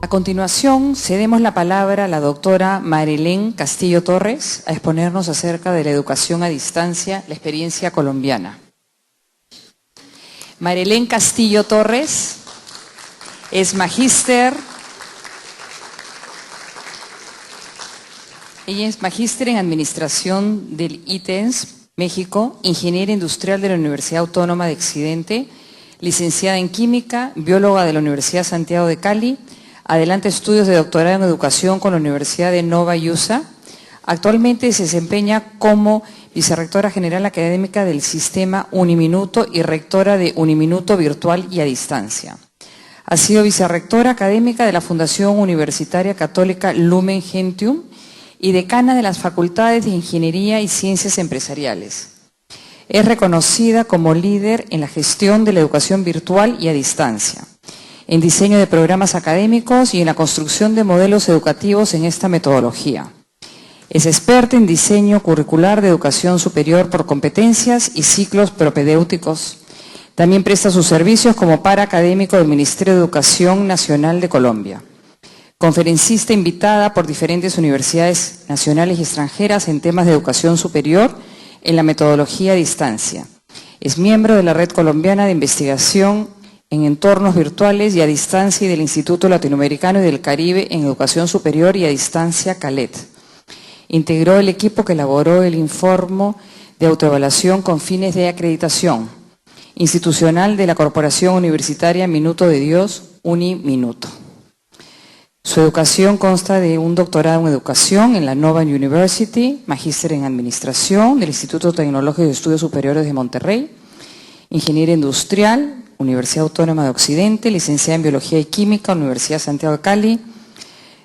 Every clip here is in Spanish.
A continuación, cedemos la palabra a la doctora Marilén Castillo Torres a exponernos acerca de la educación a distancia, la experiencia colombiana. Marilén Castillo Torres es magíster. Ella es magíster en Administración del ITENS, México, ingeniera industrial de la Universidad Autónoma de Occidente, licenciada en Química, bióloga de la Universidad Santiago de Cali, adelante estudios de doctorado en Educación con la Universidad de Nova Iusa. Actualmente se desempeña como vicerrectora general académica del Sistema Uniminuto y rectora de Uniminuto Virtual y a Distancia. Ha sido vicerrectora académica de la Fundación Universitaria Católica Lumen Gentium y decana de las Facultades de Ingeniería y Ciencias Empresariales. Es reconocida como líder en la gestión de la educación virtual y a distancia, en diseño de programas académicos y en la construcción de modelos educativos en esta metodología. Es experta en diseño curricular de educación superior por competencias y ciclos propedéuticos. También presta sus servicios como paraacadémico del Ministerio de Educación Nacional de Colombia. Conferencista invitada por diferentes universidades nacionales y extranjeras en temas de educación superior en la metodología a distancia. Es miembro de la Red Colombiana de Investigación en Entornos Virtuales y a Distancia y del Instituto Latinoamericano y del Caribe en Educación Superior y a Distancia, CALET. Integró el equipo que elaboró el informe de autoevaluación con fines de acreditación institucional de la Corporación Universitaria Minuto de Dios, Uniminuto. Su educación consta de un doctorado en Educación en la Nova University, magíster en Administración del Instituto Tecnológico de Estudios Superiores de Monterrey, Ingeniería Industrial, Universidad Autónoma de Occidente, licenciada en Biología y Química, Universidad Santiago de Cali,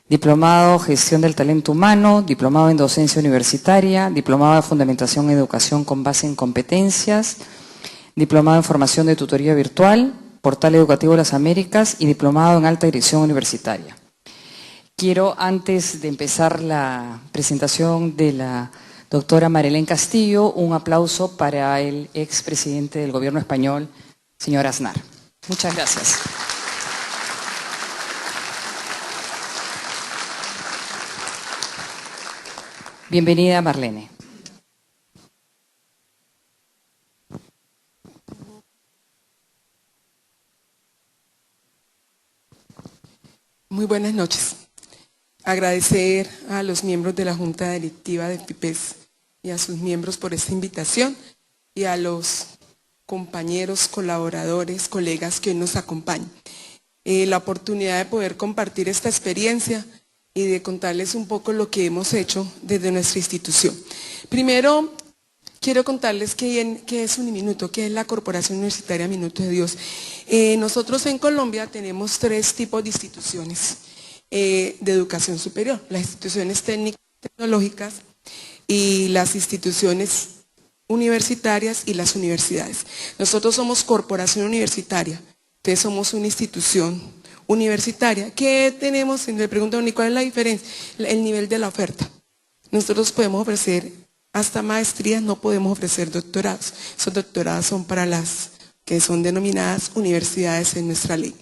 diplomado en Gestión del Talento Humano, diplomado en Docencia Universitaria, diplomado de Fundamentación en Educación con base en competencias, diplomado en Formación de Tutoría Virtual, Portal Educativo de las Américas y diplomado en Alta Dirección Universitaria. Quiero, antes de empezar la presentación de la doctora Marilén Castillo, un aplauso para el expresidente del Gobierno español, señor Aznar. Muchas gracias. Bienvenida, Marlene. Muy buenas noches. Agradecer a los miembros de la Junta Directiva de FIPES y a sus miembros por esta invitación y a los compañeros, colaboradores, colegas que nos acompañan. La oportunidad de poder compartir esta experiencia y de contarles un poco lo que hemos hecho desde nuestra institución. Primero, quiero contarles qué es Uniminuto, qué es la Corporación Universitaria Minuto de Dios. Nosotros en Colombia tenemos 3 tipos de instituciones de educación superior: las instituciones técnicas tecnológicas y las instituciones universitarias y las universidades. Nosotros somos corporación universitaria, entonces somos una institución universitaria. ¿Qué tenemos? Si me preguntan, ¿y cuál es la diferencia? El nivel de la oferta. Nosotros podemos ofrecer hasta maestrías, no podemos ofrecer doctorados. Esos doctorados son para las que son denominadas universidades en nuestra ley.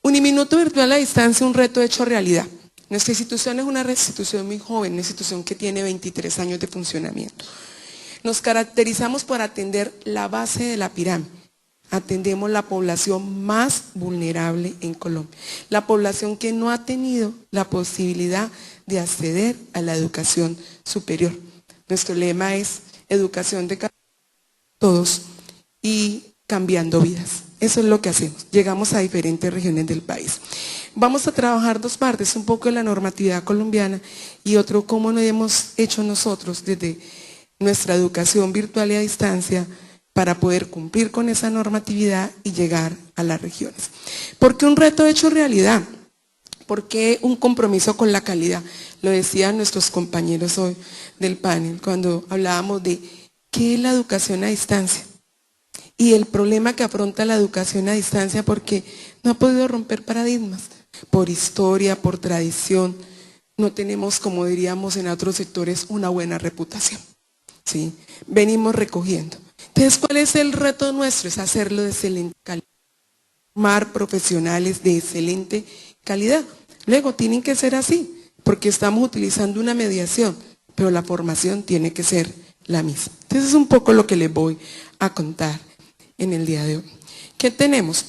Uniminuto Virtual a Distancia, un reto hecho realidad. Nuestra institución es una institución muy joven, una institución que tiene 23 años de funcionamiento. Nos caracterizamos por atender la base de la pirámide. Atendemos la población más vulnerable en Colombia, la población que no ha tenido la posibilidad de acceder a la educación superior. Nuestro lema es educación de todos y cambiando vidas. Eso es lo que hacemos. Llegamos a diferentes regiones del país. Vamos a trabajar 2 partes, un poco de la normatividad colombiana y otro cómo lo hemos hecho nosotros desde nuestra educación virtual y a distancia para poder cumplir con esa normatividad y llegar a las regiones. ¿Por qué un reto hecho realidad? ¿Por qué un compromiso con la calidad? Lo decían nuestros compañeros hoy del panel cuando hablábamos de qué es la educación a distancia y el problema que afronta la educación a distancia, porque no ha podido romper paradigmas por historia, por tradición. No tenemos, como diríamos en otros sectores, una buena reputación. ¿Sí? Venimos recogiendo. Entonces, ¿cuál es el reto nuestro? Es hacerlo de excelente calidad, formar profesionales de excelente calidad. Luego tienen que ser así, porque estamos utilizando una mediación, pero la formación tiene que ser la misma. Entonces es un poco lo que les voy a contar en el día de hoy. ¿Qué tenemos?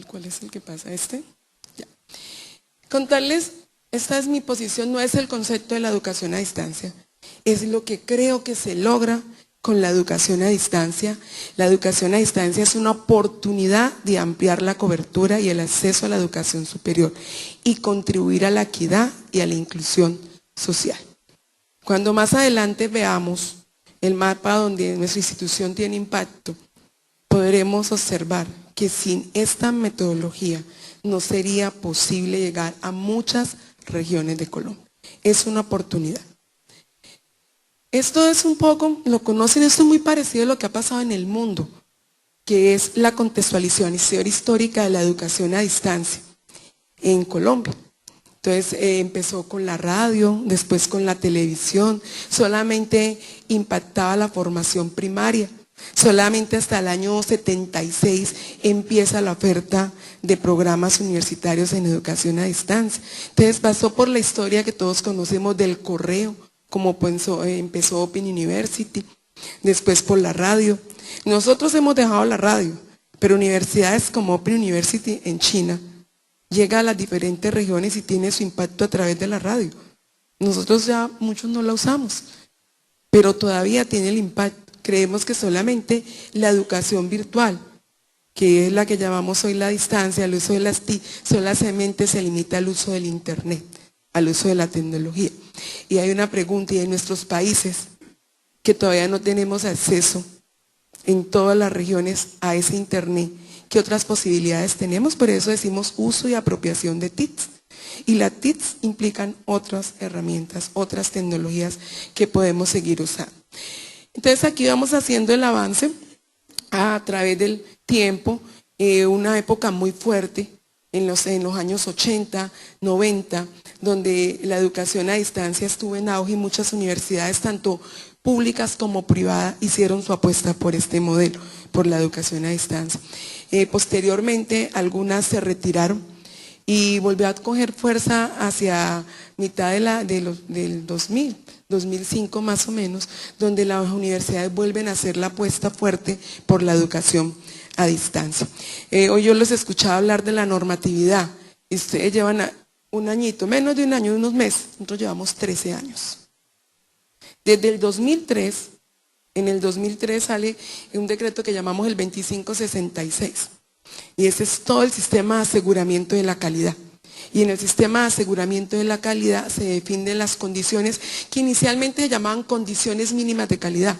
¿Cuál es el que pasa? ¿Este? Ya. Contarles, esta es mi posición, no es el concepto de la educación a distancia, es lo que creo que se logra con la educación a distancia. La educación a distancia es una oportunidad de ampliar la cobertura y el acceso a la educación superior y contribuir a la equidad y a la inclusión social. Cuando más adelante veamos el mapa donde nuestra institución tiene impacto, podremos observar que sin esta metodología no sería posible llegar a muchas regiones de Colombia. Es una oportunidad. Esto es un poco, lo conocen, esto es muy parecido a lo que ha pasado en el mundo, que es la contextualización histórica de la educación a distancia en Colombia. Entonces empezó con la radio, después con la televisión, solamente impactaba la formación primaria. Solamente hasta el año 76 empieza la oferta de programas universitarios en educación a distancia. Entonces pasó por la historia que todos conocemos del correo, como empezó Open University, después por la radio. Nosotros hemos dejado la radio, pero universidades como Open University en China llega a las diferentes regiones y tiene su impacto a través de la radio. Nosotros ya muchos no la usamos, pero todavía tiene el impacto. Creemos que solamente la educación virtual, que es la que llamamos hoy la distancia, el uso de las TIC, solamente se limita al uso del internet, al uso de la tecnología. Y hay una pregunta, y en nuestros países que todavía no tenemos acceso en todas las regiones a ese internet, ¿qué otras posibilidades tenemos? Por eso decimos uso y apropiación de TICs. Y las TICs implican otras herramientas, otras tecnologías que podemos seguir usando. Entonces aquí vamos haciendo el avance a través del tiempo, una época muy fuerte en los años 80, 90, donde la educación a distancia estuvo en auge y muchas universidades, tanto públicas como privadas, hicieron su apuesta por este modelo, por la educación a distancia. Posteriormente algunas se retiraron y volvió a coger fuerza hacia mitad del 2000, 2005 más o menos, donde las universidades vuelven a hacer la apuesta fuerte por la educación a distancia. Hoy yo los escuchaba hablar de la normatividad, y ustedes llevan un añito, menos de un año, unos meses, nosotros llevamos 13 años. Desde el 2003, en el 2003 sale un decreto que llamamos el 2566, y ese es todo el sistema de aseguramiento de la calidad. Y en el sistema de aseguramiento de la calidad se definen las condiciones que inicialmente se llamaban condiciones mínimas de calidad,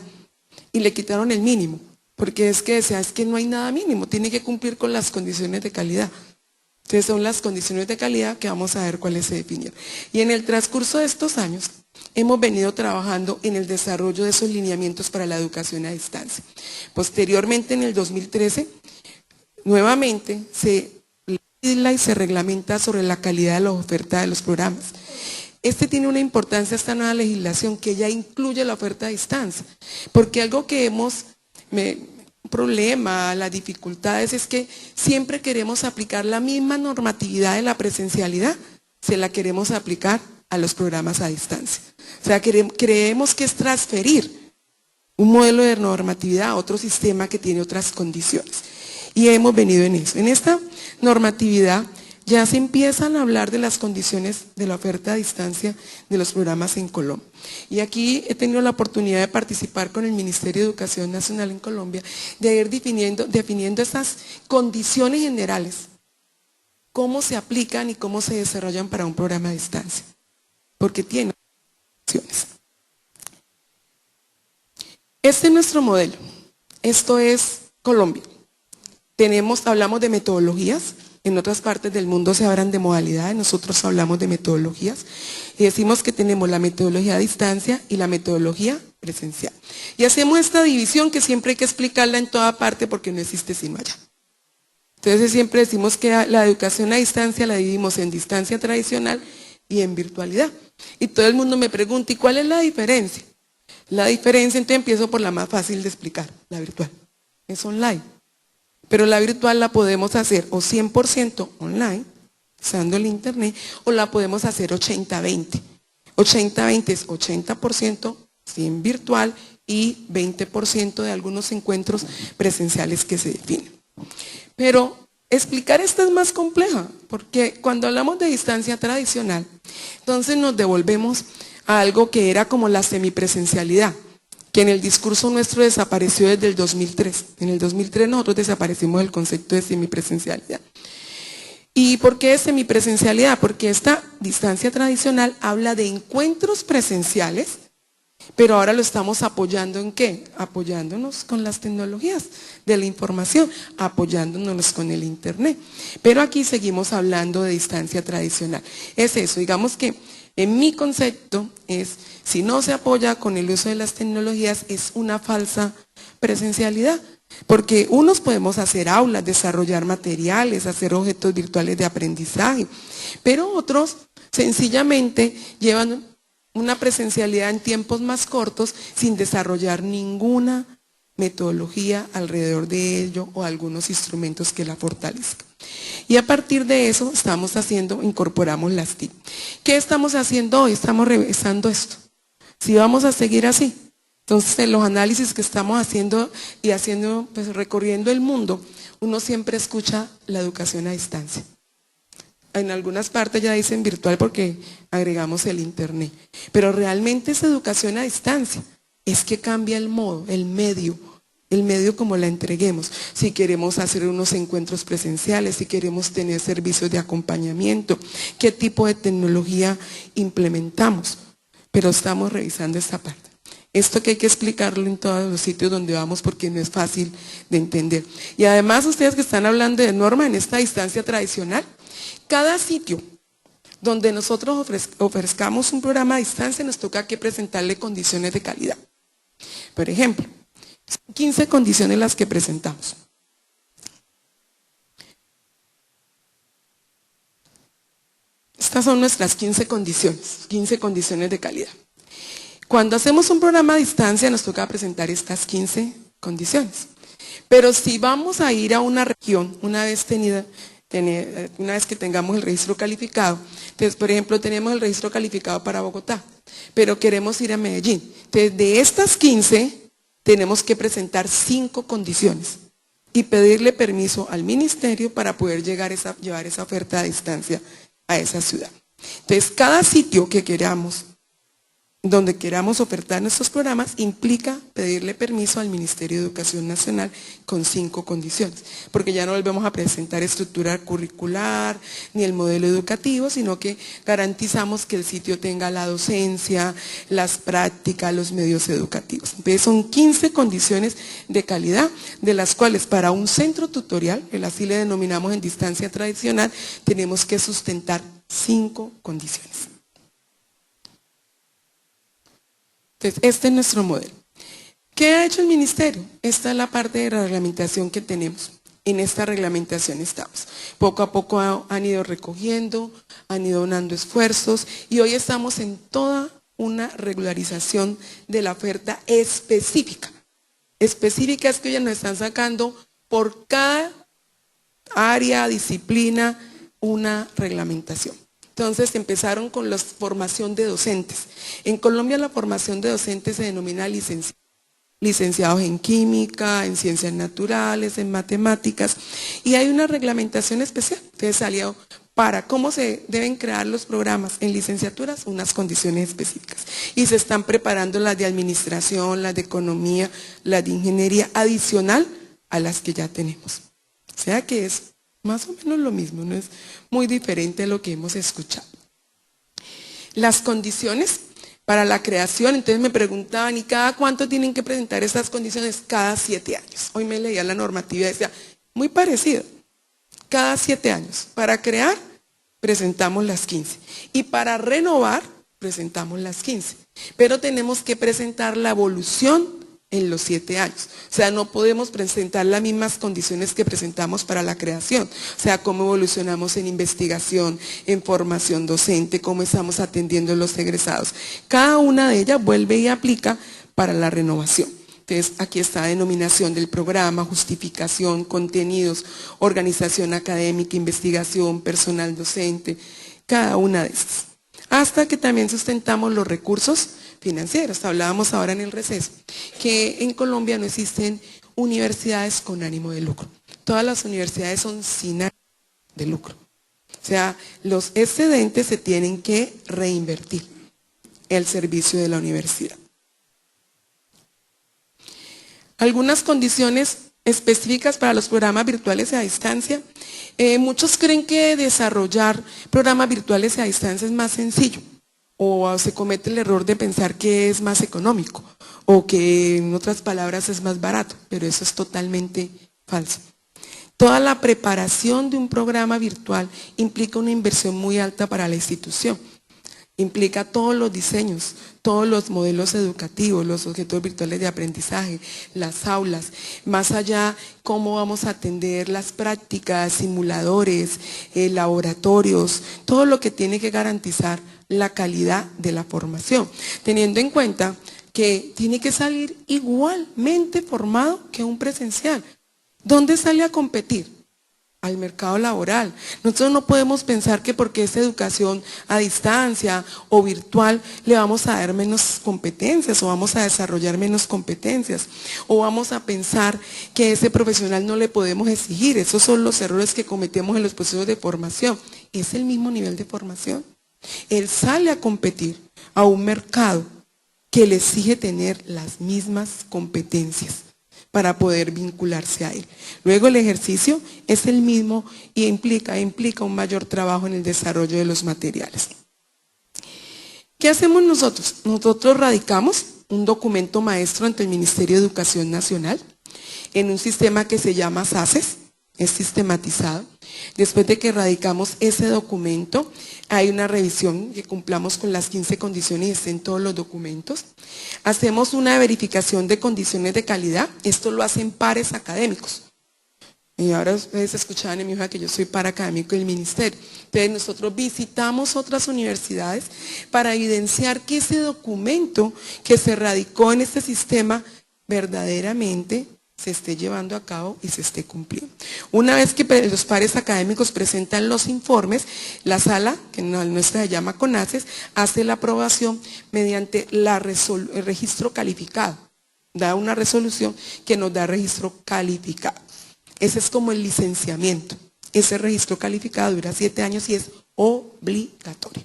y le quitaron el mínimo, porque es que no hay nada mínimo, tiene que cumplir con las condiciones de calidad. Entonces son las condiciones de calidad que vamos a ver cuáles se definieron. Y en el transcurso de estos años hemos venido trabajando en el desarrollo de esos lineamientos para la educación a distancia. Posteriormente, en el 2013, nuevamente se legisla y se reglamenta sobre la calidad de la oferta de los programas. Tiene una importancia, esta nueva legislación, que ya incluye la oferta a distancia, porque algo que un problema, las dificultades es que siempre queremos aplicar la misma normatividad de la presencialidad, se la queremos aplicar a los programas a distancia. O sea, creemos que es transferir un modelo de normatividad a otro sistema que tiene otras condiciones. Y hemos venido en eso. En esta normatividad ya se empiezan a hablar de las condiciones de la oferta a distancia de los programas en Colombia. Y aquí he tenido la oportunidad de participar con el Ministerio de Educación Nacional en Colombia, de ir definiendo estas condiciones generales, cómo se aplican y cómo se desarrollan para un programa a distancia, porque tiene condiciones. Este es nuestro modelo, esto es Colombia. Hablamos de metodologías. En otras partes del mundo se hablan de modalidades, nosotros hablamos de metodologías y decimos que tenemos la metodología a distancia y la metodología presencial. Y hacemos esta división que siempre hay que explicarla en toda parte porque no existe sino allá. Entonces siempre decimos que la educación a distancia la dividimos en distancia tradicional y en virtualidad. Y todo el mundo me pregunta, ¿y cuál es la diferencia? La diferencia, entonces empiezo por la más fácil de explicar, la virtual. Es online. Pero la virtual la podemos hacer o 100% online, usando el internet, o la podemos hacer 80-20. 80-20 es 80% 100 virtual y 20% de algunos encuentros presenciales que se definen. Pero explicar esto es más compleja, porque cuando hablamos de distancia tradicional, entonces nos devolvemos a algo que era como la semipresencialidad, que en el discurso nuestro desapareció desde el 2003. En el 2003 nosotros desaparecimos el concepto de semipresencialidad. ¿Y por qué es semipresencialidad? Porque esta distancia tradicional habla de encuentros presenciales, pero ahora lo estamos apoyando ¿en qué? Apoyándonos con las tecnologías de la información, apoyándonos con el internet. Pero aquí seguimos hablando de distancia tradicional. Es eso, digamos que en mi concepto es, si no se apoya con el uso de las tecnologías, es una falsa presencialidad. Porque unos podemos hacer aulas, desarrollar materiales, hacer objetos virtuales de aprendizaje, pero otros sencillamente llevan una presencialidad en tiempos más cortos sin desarrollar ninguna metodología alrededor de ello o algunos instrumentos que la fortalezcan. Y a partir de eso estamos haciendo, incorporamos las TIC. ¿Qué estamos haciendo hoy? Estamos revisando esto. Si vamos a seguir así. Entonces, en los análisis que estamos haciendo y haciendo, pues recorriendo el mundo, uno siempre escucha la educación a distancia. En algunas partes ya dicen virtual porque agregamos el internet. Pero realmente es educación a distancia. Es que cambia el modo, el medio como la entreguemos. Si queremos hacer unos encuentros presenciales, si queremos tener servicios de acompañamiento, qué tipo de tecnología implementamos. Pero estamos revisando esta parte. Esto que hay que explicarlo en todos los sitios donde vamos porque no es fácil de entender. Y además ustedes que están hablando de norma en esta distancia tradicional, cada sitio donde nosotros ofrezcamos un programa a distancia nos toca que presentarle condiciones de calidad. Por ejemplo, 15 condiciones las que presentamos. Estas son nuestras 15 condiciones de calidad. Cuando hacemos un programa a distancia nos toca presentar estas 15 condiciones. Pero si vamos a ir a una región, una vez que tengamos el registro calificado, entonces por ejemplo tenemos el registro calificado para Bogotá, pero queremos ir a Medellín. Entonces de estas 15 tenemos que presentar 5 condiciones y pedirle permiso al ministerio para poder llevar esa oferta a distancia a esa ciudad. Entonces cada sitio que queramos, donde queramos ofertar nuestros programas, implica pedirle permiso al Ministerio de Educación Nacional con 5 condiciones, porque ya no volvemos a presentar estructura curricular ni el modelo educativo, sino que garantizamos que el sitio tenga la docencia, las prácticas, los medios educativos. Entonces son 15 condiciones de calidad, de las cuales para un centro tutorial, que así le denominamos en distancia tradicional, tenemos que sustentar 5 condiciones. Entonces, este es nuestro modelo. ¿Qué ha hecho el ministerio? Esta es la parte de la reglamentación que tenemos. En esta reglamentación estamos. Poco a poco han ido recogiendo, han ido donando esfuerzos y hoy estamos en toda una regularización de la oferta específica. Específica es que ya nos están sacando por cada área, disciplina, una reglamentación. Entonces empezaron con la formación de docentes. En Colombia la formación de docentes se denomina licenciados en química, en ciencias naturales, en matemáticas, y hay una reglamentación especial que salió para cómo se deben crear los programas en licenciaturas, unas condiciones específicas. Y se están preparando las de administración, las de economía, las de ingeniería, adicional a las que ya tenemos. O sea que es más o menos lo mismo, no es muy diferente de lo que hemos escuchado. Las condiciones para la creación, entonces me preguntaban, ¿y cada cuánto tienen que presentar estas condiciones? Cada 7 años. Hoy me leía la normativa y decía, muy parecido, cada 7 años. Para crear, presentamos las 15. Y para renovar, presentamos las 15. Pero tenemos que presentar la evolución en los 7 años. O sea, no podemos presentar las mismas condiciones que presentamos para la creación. O sea, cómo evolucionamos en investigación, en formación docente, cómo estamos atendiendo a los egresados. Cada una de ellas vuelve y aplica para la renovación. Entonces, aquí está denominación del programa, justificación, contenidos, organización académica, investigación, personal docente, cada una de estas. Hasta que también sustentamos los recursos financieros. Hablábamos ahora en el receso que en Colombia no existen universidades con ánimo de lucro. Todas las universidades son sin ánimo de lucro. O sea, los excedentes se tienen que reinvertir en el servicio de la universidad. Algunas condiciones específicas para los programas virtuales a distancia. Muchos creen que desarrollar programas virtuales a distancia es más sencillo, o se comete el error de pensar que es más económico, o que en otras palabras es más barato, pero eso es totalmente falso. Toda la preparación de un programa virtual implica una inversión muy alta para la institución. Implica todos los diseños, todos los modelos educativos, los objetos virtuales de aprendizaje, las aulas, más allá cómo vamos a atender las prácticas, simuladores, laboratorios, todo lo que tiene que garantizar la calidad de la formación, teniendo en cuenta que tiene que salir igualmente formado que un presencial. ¿Dónde sale a competir? Al mercado laboral. Nosotros no podemos pensar que porque es educación a distancia o virtual le vamos a dar menos competencias o vamos a desarrollar menos competencias o vamos a pensar que ese profesional no le podemos exigir. Esos son los errores que cometemos en los procesos de formación. Es el mismo nivel de formación. Él sale a competir a un mercado que le exige tener las mismas competencias para poder vincularse a él. Luego el ejercicio es el mismo y implica un mayor trabajo en el desarrollo de los materiales. ¿Qué hacemos nosotros? Nosotros radicamos un documento maestro ante el Ministerio de Educación Nacional en un sistema que se llama SACES, es sistematizado. Después de que radicamos ese documento, hay una revisión que cumplamos con las 15 condiciones y estén todos los documentos. Hacemos una verificación de condiciones de calidad, esto lo hacen pares académicos. Y ahora ustedes escuchaban en mi hija que yo soy par académico del ministerio. Entonces nosotros visitamos otras universidades para evidenciar que ese documento que se radicó en este sistema verdaderamente se esté llevando a cabo y se esté cumpliendo. Una vez que los pares académicos presentan los informes, la sala, que nuestra se llama CONACES, hace la aprobación mediante el registro calificado. Da una resolución que nos da registro calificado. Ese es como el licenciamiento. Ese registro calificado dura 7 años y es obligatorio.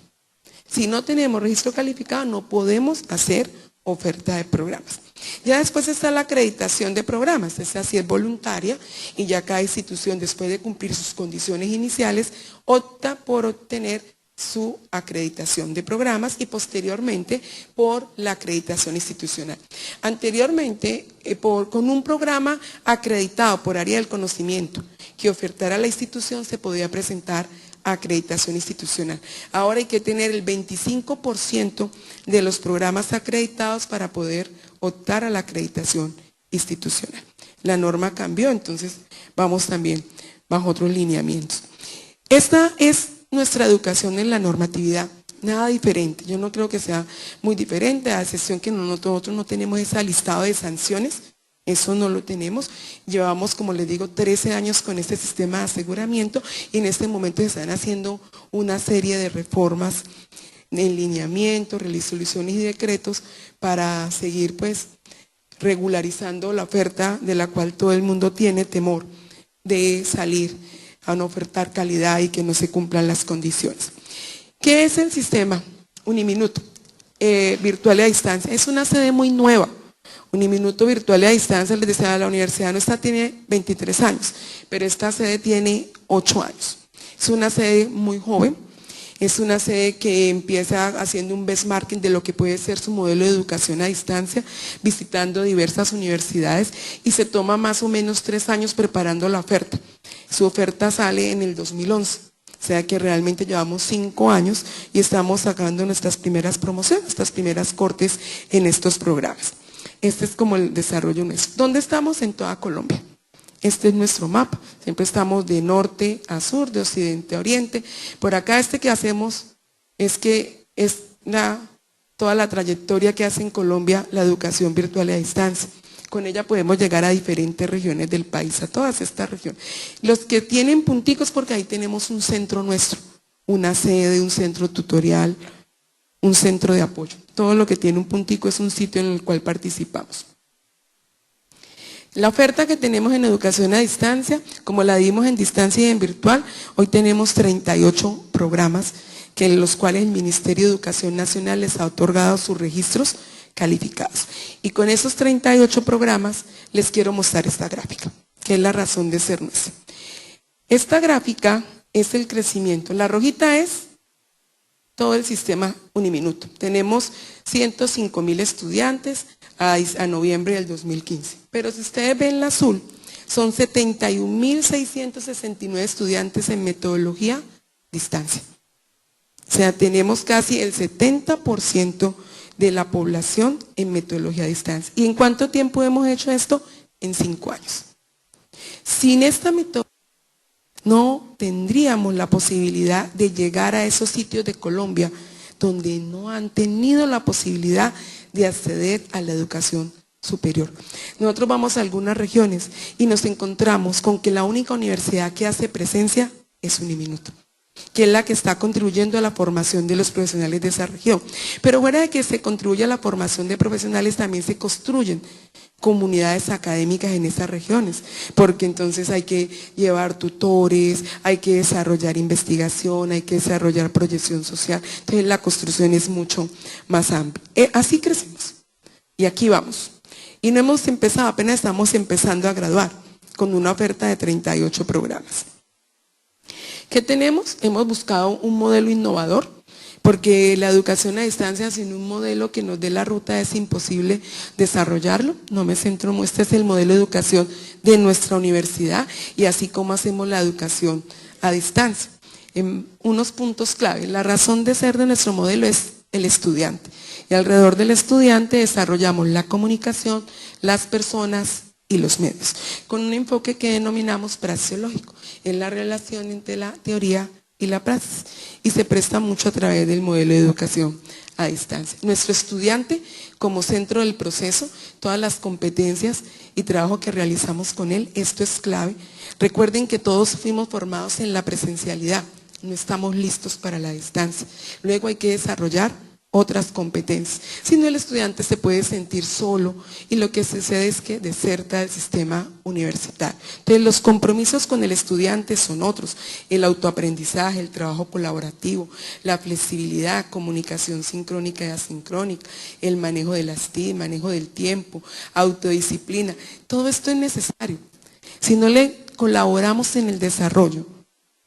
Si no tenemos registro calificado, no podemos hacer oferta de programas. Ya después está la acreditación de programas, esa sí es voluntaria y ya cada institución después de cumplir sus condiciones iniciales opta por obtener su acreditación de programas y posteriormente por la acreditación institucional. Anteriormente, con un programa acreditado por área del conocimiento que ofertara la institución se podía presentar acreditación institucional. Ahora hay que tener el 25% de los programas acreditados para poder optar a la acreditación institucional. La norma cambió, entonces vamos también bajo otros lineamientos. Esta es nuestra educación en la normatividad, nada diferente. Yo no creo que sea muy diferente, a excepción que nosotros no tenemos ese listado de sanciones. Eso no lo tenemos, llevamos, como les digo, 13 años con este sistema de aseguramiento y en este momento se están haciendo una serie de reformas en lineamientos, resoluciones y decretos para seguir pues regularizando la oferta de la cual todo el mundo tiene temor de salir a no ofertar calidad y que no se cumplan las condiciones. ¿Qué es el sistema Uniminuto virtual a distancia? Es una sede muy nueva. Uniminuto virtual a distancia, les decía, la universidad nuestra tiene 23 años, pero esta sede tiene 8 años. Es una sede muy joven, es una sede que empieza haciendo un benchmarking de lo que puede ser su modelo de educación a distancia, visitando diversas universidades y se toma más o menos 3 años preparando la oferta. Su oferta sale en el 2011. O sea que realmente llevamos 5 años y estamos sacando nuestras primeras promociones, nuestras primeras cortes en estos programas. Este es como el desarrollo nuestro. ¿Dónde estamos? En toda Colombia. Este es nuestro mapa. Siempre estamos de norte a sur, de occidente a oriente. Por acá que hacemos es que es toda la trayectoria que hace en Colombia la educación virtual a distancia. Con ella podemos llegar a diferentes regiones del país, a todas estas regiones. Los que tienen punticos, porque ahí tenemos un centro nuestro, una sede, un centro tutorial, un centro de apoyo. Todo lo que tiene un puntico es un sitio en el cual participamos. La oferta que tenemos en educación a distancia, como la dimos en distancia y en virtual, hoy tenemos 38 programas en los cuales el Ministerio de Educación Nacional les ha otorgado sus registros calificados. Y con esos 38 programas les quiero mostrar esta gráfica, que es la razón de ser nuestra. Esta gráfica es el crecimiento. La rojita es todo el sistema Uniminuto. Tenemos 105.000 estudiantes a noviembre del 2015. Pero si ustedes ven la azul, son 71.669 estudiantes en metodología distancia. O sea, tenemos casi el 70% de la población en metodología a distancia. ¿Y en cuánto tiempo hemos hecho esto? En 5 años. Sin esta metodología no tendríamos la posibilidad de llegar a esos sitios de Colombia donde no han tenido la posibilidad de acceder a la educación superior. Nosotros vamos a algunas regiones y nos encontramos con que la única universidad que hace presencia es Uniminuto, que es la que está contribuyendo a la formación de los profesionales de esa región. Pero fuera de que se contribuye a la formación de profesionales, también se construyen comunidades académicas en esas regiones, porque entonces hay que llevar tutores, hay que desarrollar investigación, hay que desarrollar proyección social. Entonces la construcción es mucho más amplia. Así crecemos. Y aquí vamos. Y no hemos empezado, apenas estamos empezando a graduar con una oferta de 38 programas. ¿Qué tenemos? Hemos buscado un modelo innovador, porque la educación a distancia sin un modelo que nos dé la ruta es imposible desarrollarlo. No me centro, este es el modelo de educación de nuestra universidad y así como hacemos la educación a distancia. En unos puntos clave, la razón de ser de nuestro modelo es el estudiante y alrededor del estudiante desarrollamos la comunicación, las personas y los medios, con un enfoque que denominamos praxeológico, en la relación entre la teoría y la praxis, y se presta mucho a través del modelo de educación a distancia. Nuestro estudiante como centro del proceso, todas las competencias y trabajo que realizamos con él, esto es clave. Recuerden que todos fuimos formados en la presencialidad, no estamos listos para la distancia. Luego hay que desarrollar otras competencias. Si no, el estudiante se puede sentir solo y lo que sucede es que deserta del sistema universitario. Entonces los compromisos con el estudiante son otros: el autoaprendizaje, el trabajo colaborativo, la flexibilidad, comunicación sincrónica y asincrónica, el manejo de las TIC, manejo del tiempo, autodisciplina. Todo esto es necesario. Si no le colaboramos en el desarrollo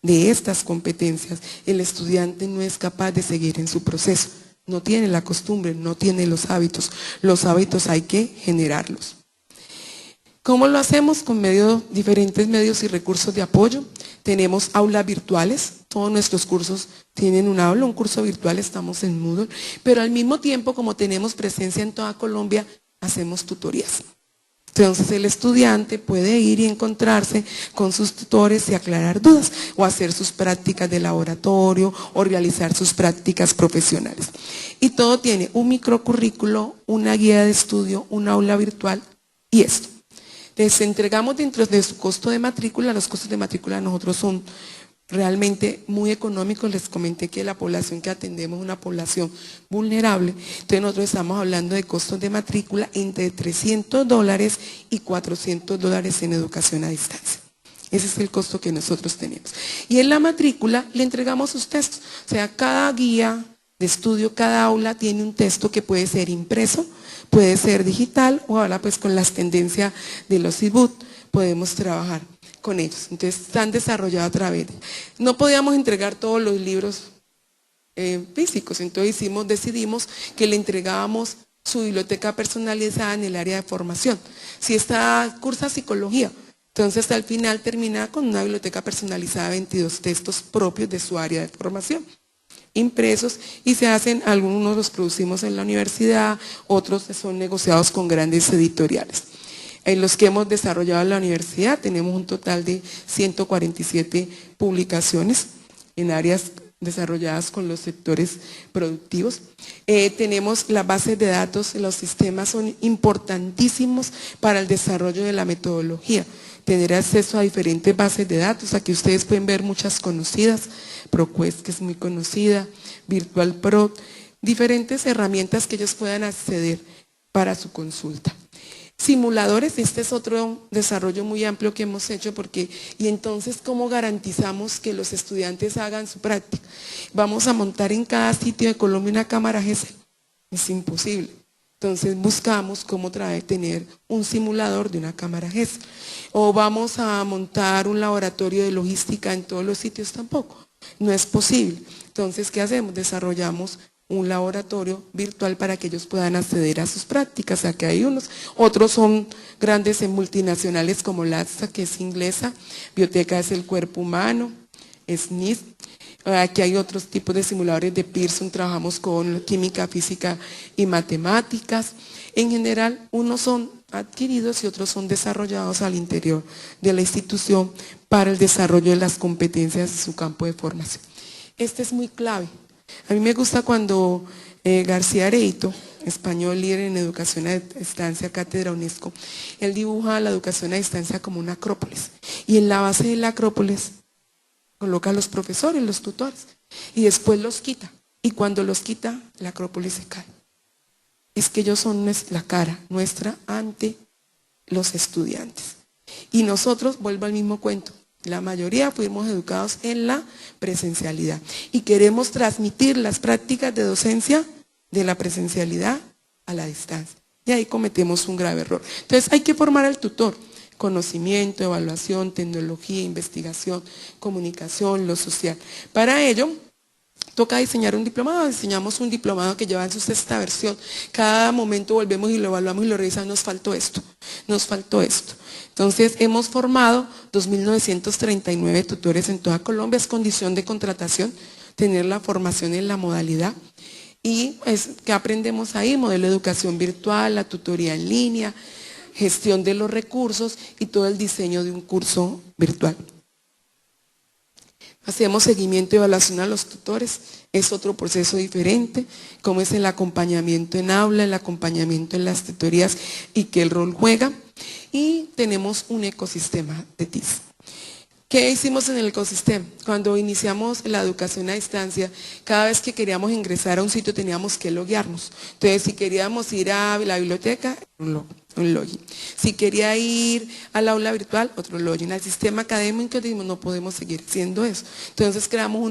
de estas competencias, el estudiante no es capaz de seguir en su proceso. No tiene la costumbre, no tiene los hábitos. Los hábitos hay que generarlos. ¿Cómo lo hacemos? Con diferentes medios y recursos de apoyo. Tenemos aulas virtuales, todos nuestros cursos tienen un aula, un curso virtual, estamos en Moodle, pero al mismo tiempo, como tenemos presencia en toda Colombia, hacemos tutorías. Entonces el estudiante puede ir y encontrarse con sus tutores y aclarar dudas, o hacer sus prácticas de laboratorio, o realizar sus prácticas profesionales. Y todo tiene un microcurrículo, una guía de estudio, un aula virtual y esto. Les entregamos dentro de su costo de matrícula. Los costos de matrícula nosotros son realmente muy económicos. Les comenté que la población que atendemos es una población vulnerable. Entonces nosotros estamos hablando de costos de matrícula entre $300 y $400 en educación a distancia. Ese es el costo que nosotros tenemos. Y en la matrícula le entregamos sus textos. O sea, cada guía de estudio, cada aula tiene un texto que puede ser impreso, puede ser digital, o ahora pues con las tendencias de los e-book podemos trabajar con ellos. Entonces están desarrollados a través de... No podíamos entregar todos los libros físicos, entonces decidimos que le entregábamos su biblioteca personalizada en el área de formación. Si cursa psicología, entonces al final termina con una biblioteca personalizada de 22 textos propios de su área de formación, impresos, y se hacen, algunos los producimos en la universidad, otros son negociados con grandes editoriales. En los que hemos desarrollado en la universidad tenemos un total de 147 publicaciones en áreas desarrolladas con los sectores productivos. Tenemos las bases de datos, los sistemas son importantísimos para el desarrollo de la metodología. Tener acceso a diferentes bases de datos, aquí ustedes pueden ver muchas conocidas, ProQuest, que es muy conocida, Virtual Pro, diferentes herramientas que ellos puedan acceder para su consulta. Simuladores, este es otro desarrollo muy amplio que hemos hecho y entonces, ¿cómo garantizamos que los estudiantes hagan su práctica? ¿Vamos a montar en cada sitio de Colombia una cámara GESEL? Es imposible. Entonces buscamos cómo tener un simulador de una cámara GESEL. ¿O vamos a montar un laboratorio de logística en todos los sitios? Tampoco. No es posible. Entonces, ¿qué hacemos? Desarrollamos un laboratorio virtual para que ellos puedan acceder a sus prácticas. Aquí hay unos, otros son grandes en multinacionales como LATSA, que es inglesa, Bioteca es el cuerpo humano, SNIS. Aquí hay otros tipos de simuladores de Pearson, trabajamos con química, física y matemáticas. En general, unos son adquiridos y otros son desarrollados al interior de la institución para el desarrollo de las competencias de su campo de formación. Este es muy clave. A mí me gusta cuando García Areito, español líder en educación a distancia, cátedra UNESCO, él dibuja la educación a distancia como una acrópolis. Y en la base de la acrópolis coloca a los profesores, los tutores, y después los quita. Y cuando los quita, la acrópolis se cae. Es que ellos son la cara nuestra ante los estudiantes. Y nosotros, vuelvo al mismo cuento, la mayoría fuimos educados en la presencialidad y queremos transmitir las prácticas de docencia de la presencialidad a la distancia. Y ahí cometemos un grave error. Entonces hay que formar al tutor. Conocimiento, evaluación, tecnología, investigación, comunicación, lo social. Para ello, toca diseñar un diplomado. Diseñamos un diplomado que lleva en su 6ª versión. Cada momento volvemos y lo evaluamos y lo revisamos. Nos faltó esto, nos faltó esto. Entonces, hemos formado 2.939 tutores en toda Colombia. Es condición de contratación tener la formación en la modalidad. Y ¿qué aprendemos ahí? Modelo de educación virtual, la tutoría en línea, gestión de los recursos y todo el diseño de un curso virtual. Hacemos seguimiento y evaluación a los tutores, es otro proceso diferente, como es el acompañamiento en aula, el acompañamiento en las tutorías y qué el rol juega. Y tenemos un ecosistema de TIS. ¿Qué hicimos en el ecosistema? Cuando iniciamos la educación a distancia, cada vez que queríamos ingresar a un sitio teníamos que loguearnos. Entonces, si queríamos ir a la biblioteca, un login. Si quería ir al aula virtual, otro login. Al sistema académico dijimos, no podemos seguir haciendo eso. Entonces, creamos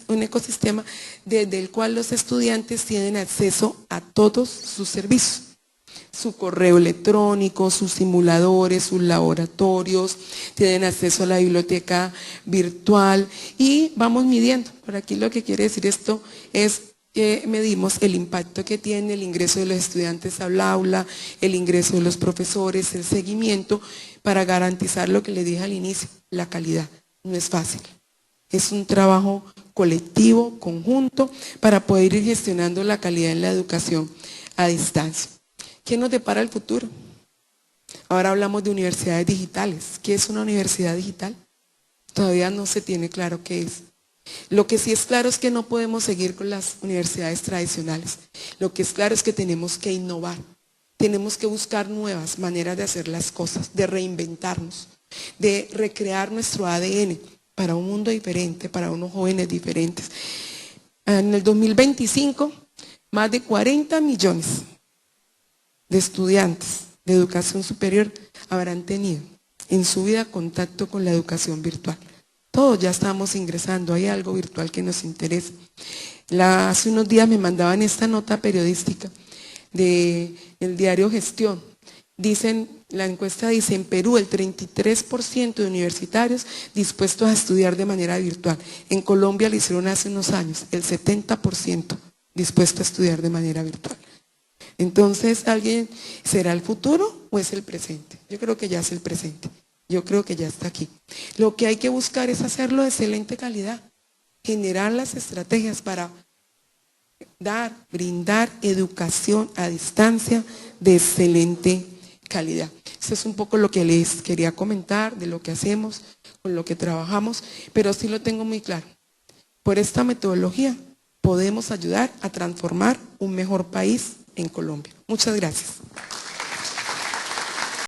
un ecosistema desde el cual los estudiantes tienen acceso a todos sus servicios. Su correo electrónico, sus simuladores, sus laboratorios, tienen acceso a la biblioteca virtual y vamos midiendo. Por aquí lo que quiere decir esto es que medimos el impacto que tiene el ingreso de los estudiantes al aula, el ingreso de los profesores, el seguimiento, para garantizar lo que le dije al inicio, la calidad. No es fácil. Es un trabajo colectivo, conjunto, para poder ir gestionando la calidad en la educación a distancia. ¿Qué nos depara el futuro? Ahora hablamos de universidades digitales. ¿Qué es una universidad digital? Todavía no se tiene claro qué es. Lo que sí es claro es que no podemos seguir con las universidades tradicionales. Lo que es claro es que tenemos que innovar. Tenemos que buscar nuevas maneras de hacer las cosas, de reinventarnos, de recrear nuestro ADN para un mundo diferente, para unos jóvenes diferentes. En el 2025, más de 40 millones de estudiantes de educación superior habrán tenido en su vida contacto con la educación virtual. Todos ya estamos ingresando, hay algo virtual que nos interesa. Hace unos días me mandaban esta nota periodística del diario Gestión. La encuesta dice, en Perú el 33% de universitarios dispuestos a estudiar de manera virtual. En Colombia lo hicieron hace unos años, el 70% dispuesto a estudiar de manera virtual. Entonces, ¿alguien será el futuro o es el presente? Yo creo que ya es el presente. Yo creo que ya está aquí. Lo que hay que buscar es hacerlo de excelente calidad. Generar las estrategias para brindar educación a distancia de excelente calidad. Eso es un poco lo que les quería comentar de lo que hacemos, con lo que trabajamos, pero sí lo tengo muy claro. Por esta metodología podemos ayudar a transformar un mejor país en Colombia. Muchas gracias.